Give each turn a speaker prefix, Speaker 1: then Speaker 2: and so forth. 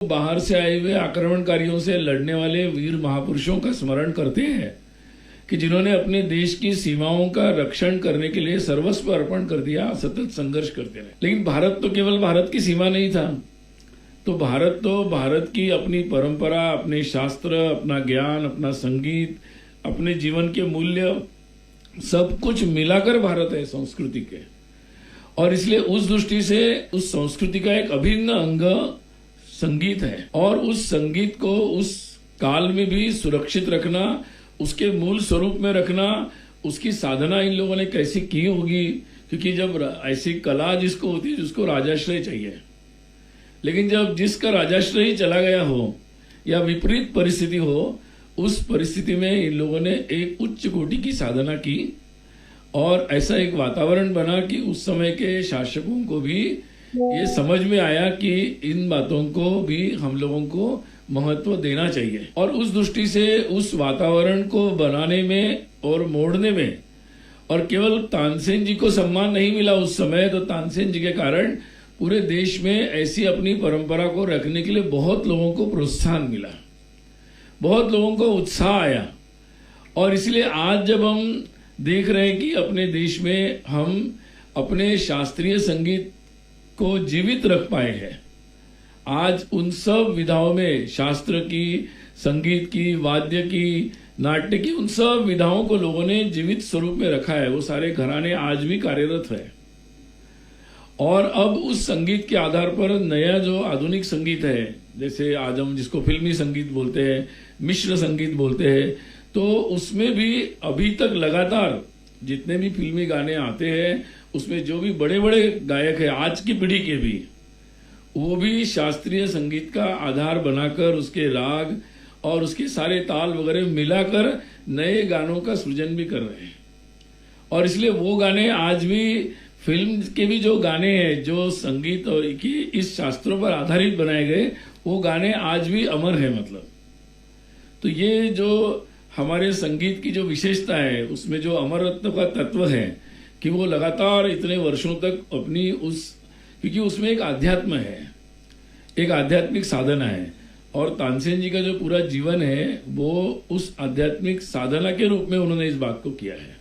Speaker 1: बाहर से आए हुए आक्रमणकारियों से लड़ने वाले वीर महापुरुषों का स्मरण करते हैं कि जिन्होंने अपने देश की सीमाओं का रक्षण करने के लिए सर्वस्व अर्पण कर दिया, सतत संघर्ष करते रहे। लेकिन भारत तो केवल भारत की सीमा नहीं था, तो भारत की अपनी परंपरा, अपने शास्त्र, अपना ज्ञान, अपना संगीत, अपने जीवन के मूल्य, सब कुछ मिलाकर भारत है संस्कृति के। और इसलिए उस दृष्टि से उस संस्कृति का एक अभिन्न अंग संगीत है। और उस संगीत को उस काल में भी सुरक्षित रखना, उसके मूल स्वरूप में रखना, उसकी साधना इन लोगों ने कैसी की होगी, क्योंकि जब ऐसी कला जिसको होती है जिसको राजाश्रय चाहिए, लेकिन जब जिसका राजाश्रय चला गया हो या विपरीत परिस्थिति हो, उस परिस्थिति में इन लोगों ने एक उच्च कोटि की साधना की और ऐसा एक वातावरण बना कि उस समय के शासकों को भी ये समझ में आया कि इन बातों को भी हम लोगों को महत्व देना चाहिए। और उस दृष्टि से उस वातावरण को बनाने में और मोड़ने में, और केवल तानसेन जी को सम्मान नहीं मिला उस समय, तो तानसेन जी के कारण पूरे देश में ऐसी अपनी परंपरा को रखने के लिए बहुत लोगों को प्रोत्साहन मिला, बहुत लोगों को उत्साह आया। और इसलिए आज जब हम देख रहे हैं कि अपने देश में हम अपने शास्त्रीय संगीत को जीवित रख पाए हैं, आज उन सब विधाओं में, शास्त्र की, संगीत की, वाद्य की, नाट्य की, उन सब विधाओं को लोगों ने जीवित स्वरूप में रखा है। वो सारे घराने आज भी कार्यरत है। और अब उस संगीत के आधार पर नया जो आधुनिक संगीत है, जैसे आज हम जिसको फिल्मी संगीत बोलते हैं, मिश्र संगीत बोलते हैं, तो उसमें भी अभी तक लगातार जितने भी फिल्मी गाने आते हैं, उसमें जो भी बड़े बड़े गायक हैं आज की पीढ़ी के भी, वो भी शास्त्रीय संगीत का आधार बनाकर उसके राग और उसके सारे ताल वगैरह मिलाकर नए गानों का सृजन भी कर रहे हैं। और इसलिए वो गाने आज भी, फिल्म के भी जो गाने हैं, जो संगीत और की इस शास्त्रों पर आधारित बनाए गए, वो गाने आज भी अमर है। मतलब तो ये जो हमारे संगीत की जो विशेषता है, उसमें जो अमरत्व का तत्व है कि वो लगातार इतने वर्षों तक अपनी क्योंकि उसमें एक आध्यात्म है, एक आध्यात्मिक साधना है। और तानसेन जी का जो पूरा जीवन है वो उस आध्यात्मिक साधना के रूप में उन्होंने इस बात को किया है।